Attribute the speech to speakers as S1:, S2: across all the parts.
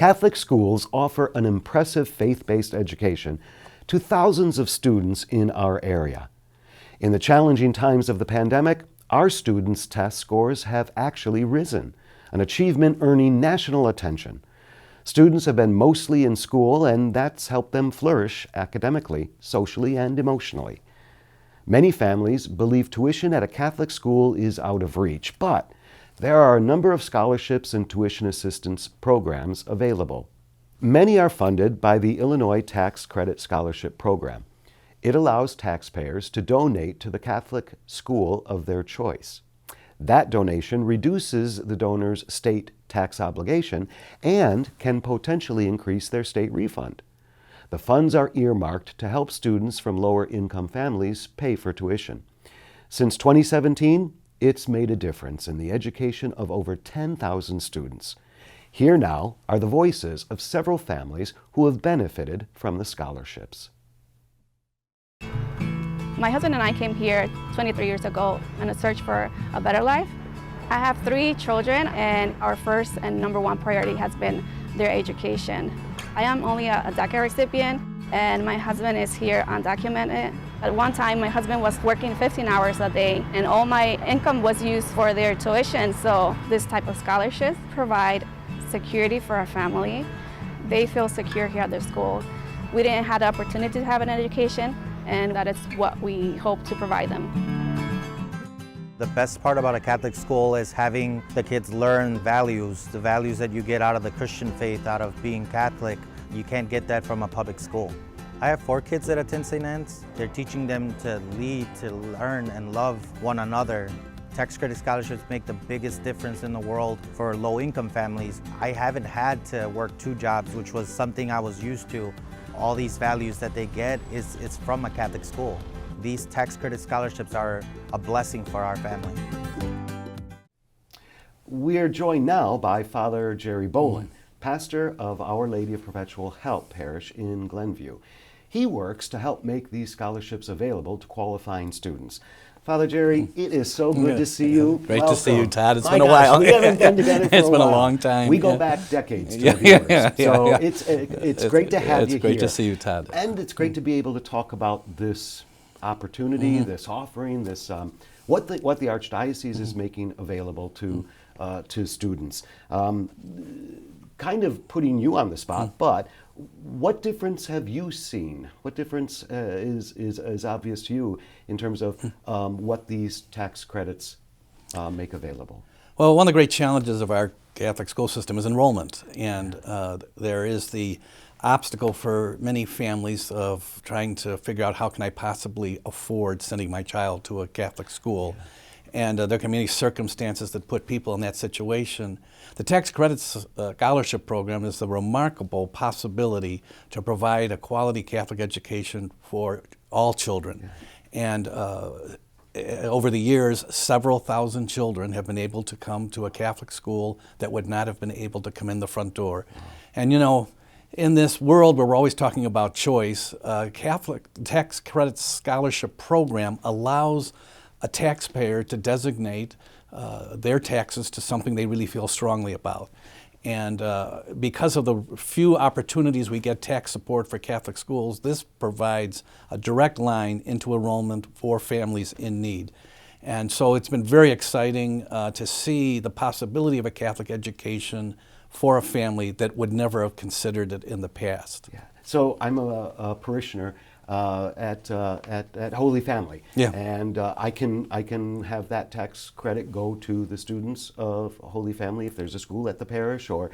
S1: Catholic schools offer an impressive faith-based education to thousands of students in our area. In the challenging times of the pandemic, our students' test scores have actually risen, an achievement earning national attention. Students have been mostly in school, and that's helped them flourish academically, socially, and emotionally. Many families believe tuition at a Catholic school is out of reach, but there are a number of scholarships and tuition assistance programs available. Many are funded by the Illinois Tax Credit Scholarship Program. It allows taxpayers to donate to the Catholic school of their choice. That donation reduces the donor's state tax obligation and can potentially increase their state refund. The funds are earmarked to help students from lower income families pay for tuition. Since 2017, it's made a difference in the education of over 10,000 students. Here now are the voices of several families who have benefited from the scholarships.
S2: My husband and I came here 23 years ago in a search for a better life. I have 3 children, and our first and number one priority has been their education. I am only a DACA recipient, and my husband is here undocumented. At one time, my husband was working 15 hours a day, and all my income was used for their tuition. So this type of scholarships provide security for our family. They feel secure here at their school. We didn't have the opportunity to have an education, and that is what we hope to provide them.
S3: The best part about a Catholic school is having the kids learn values, the values that you get out of the Christian faith, out of being Catholic. You can't get that from a public school. I have 4 kids that attend St. Anne's. They're teaching them to lead, to learn and love one another. Tax credit scholarships make the biggest difference in the world for low-income families. I haven't had to work 2 jobs, which was something I was used to. All these values that they get is from a Catholic school. These tax credit scholarships are a blessing for our family.
S1: We are joined now by Father Jerry Boland, pastor of Our Lady of Perpetual Help Parish in Glenview. He works to help make these scholarships available to qualifying students. Father Jerry, it is so good to see you.
S4: Great
S1: Welcome.
S4: to see you, Todd. It's
S1: My
S4: been a
S1: gosh,
S4: while.
S1: We haven't been together for
S4: It's
S1: a
S4: been
S1: while.
S4: a long time.
S1: We go back decades to viewers. So it's great to have you here.
S4: It's great to see you, Todd.
S1: And it's great to be able to talk about this opportunity, this offering, this what the Archdiocese is making available to students. Kind of putting you on the spot, but what difference have you seen? What difference is obvious to you in terms of what these tax credits make available?
S4: Well, one of the great challenges of our Catholic school system is enrollment, and there is the obstacle for many families of trying to figure out how can I possibly afford sending my child to a Catholic school. Yeah. And there can be many circumstances that put people in that situation. The Tax Credits Scholarship Program is a remarkable possibility to provide a quality Catholic education for all children. Yeah. And over the years, several thousand children have been able to come to a Catholic school that would not have been able to come in the front door. Wow. And you know, in this world where we're always talking about choice, Catholic Tax Credits Scholarship Program allows a taxpayer to designate their taxes to something they really feel strongly about. And because of the few opportunities we get tax support for Catholic schools, this provides a direct line into enrollment for families in need. And so it's been very exciting to see the possibility of a Catholic education for a family that would never have considered it in the past.
S1: Yeah. So I'm a parishioner at Holy Family,
S4: yeah.
S1: And I can have that tax credit go to the students of Holy Family if there's a school at the parish, or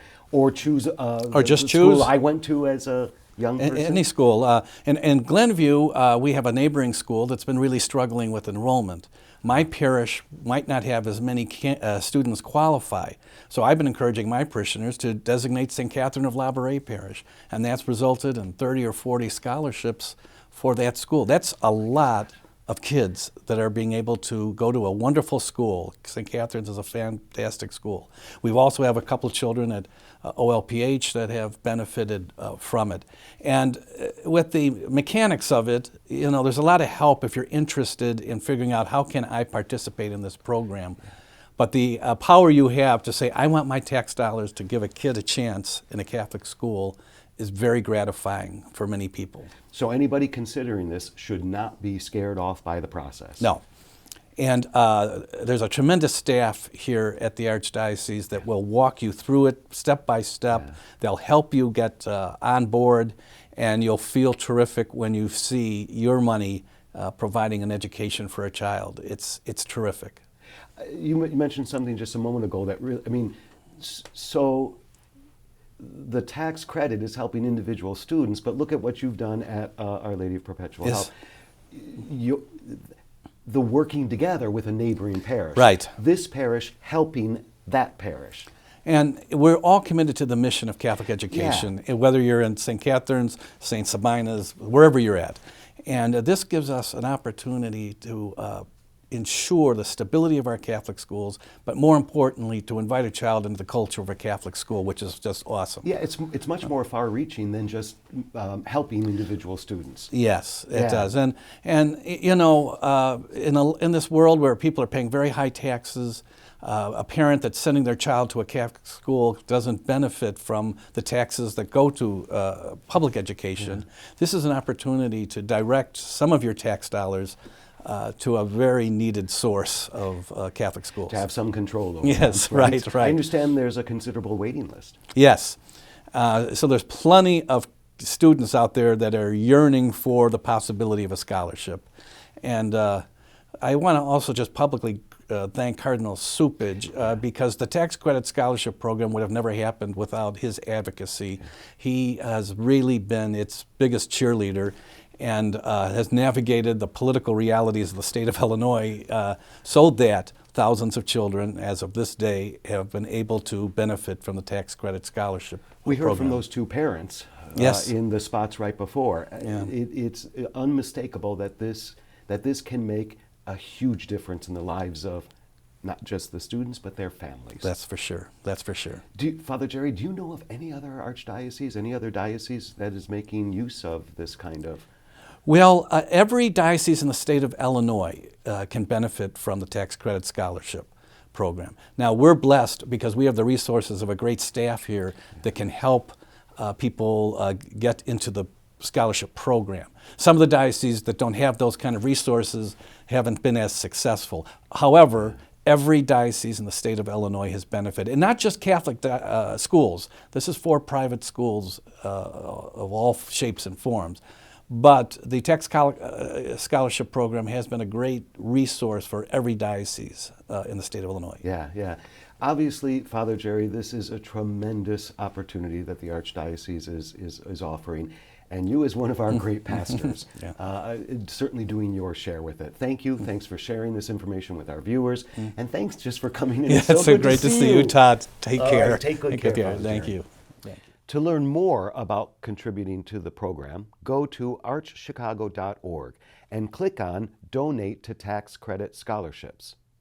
S1: choose
S4: or just
S1: the
S4: choose
S1: school I went to as a young person.
S4: Any school. In Glenview, we have a neighboring school that's been really struggling with enrollment. My parish might not have as many students qualify, so I've been encouraging my parishioners to designate St. Catherine of Labouré Parish, and that's resulted in 30 or 40 scholarships for that school. That's a lot of kids that are being able to go to a wonderful school. St. Catherine's is a fantastic school. We also have a couple of children at OLPH that have benefited from it. And with the mechanics of it, you know, there's a lot of help if you're interested in figuring out how can I participate in this program. But the power you have to say, I want my tax dollars to give a kid a chance in a Catholic school is very gratifying for many people.
S1: So anybody considering this should not be scared off by the process.
S4: No. And there's a tremendous staff here at the Archdiocese that will walk you through it step by step.
S1: Yeah.
S4: They'll help you get on board, and you'll feel terrific when you see your money providing an education for a child. It's terrific.
S1: You mentioned something just a moment ago that really, I mean, so the tax credit is helping individual students, but look at what you've done at Our Lady of Perpetual
S4: Yes.
S1: Help. The working together with a neighboring parish.
S4: Right.
S1: This parish helping that parish.
S4: And we're all committed to the mission of Catholic education, whether you're in St. Catherine's, St. Sabina's, wherever you're at. And this gives us an opportunity to ensure the stability of our Catholic schools, but more importantly, to invite a child into the culture of a Catholic school, which is just awesome.
S1: Yeah, it's much more far-reaching than just helping individual students.
S4: Yes, it
S1: Yeah.
S4: does. And you know, in this world where people are paying very high taxes, a parent that's sending their child to a Catholic school doesn't benefit from the taxes that go to public education.
S1: Yeah.
S4: This is an opportunity to direct some of your tax dollars to a very needed source of Catholic schools.
S1: To have some control over
S4: Yes,
S1: them,
S4: right.
S1: I understand there's a considerable waiting list.
S4: Yes. So there's plenty of students out there that are yearning for the possibility of a scholarship. And I want to also just publicly thank Cardinal Supage because the tax credit scholarship program would have never happened without his advocacy. He has really been its biggest cheerleader and has navigated the political realities of the state of Illinois so that thousands of children, as of this day, have been able to benefit from the tax credit scholarship
S1: We heard
S4: program.
S1: from those two parents
S4: Yes.
S1: in the spots right before.
S4: Yeah.
S1: It's unmistakable that this can make a huge difference in the lives of not just the students, but their families.
S4: That's for sure. That's for sure.
S1: Father Jerry, do you know of any other archdiocese, any other diocese that is making use of this kind of?
S4: Well, every diocese in the state of Illinois can benefit from the tax credit scholarship program. Now, we're blessed because we have the resources of a great staff here that can help people get into the scholarship program. Some of the dioceses that don't have those kind of resources haven't been as successful. However, every diocese in the state of Illinois has benefited, and not just Catholic schools. This is for private schools of all shapes and forms. But the tax scholarship program has been a great resource for every diocese in the state of Illinois.
S1: Yeah, yeah. Obviously, Father Jerry, this is a tremendous opportunity that the Archdiocese is offering. And you, as one of our great pastors, certainly doing your share with it. Thank you. Thanks for sharing this information with our viewers. And thanks just for coming in.
S4: Yeah,
S1: it's so
S4: great to see you, Todd. Take care.
S1: Right, take good care. Father
S4: Thank
S1: Jerry.
S4: you. Thank you.
S1: To learn more about contributing to the program, go to archchicago.org and click on Donate to Tax Credit Scholarships.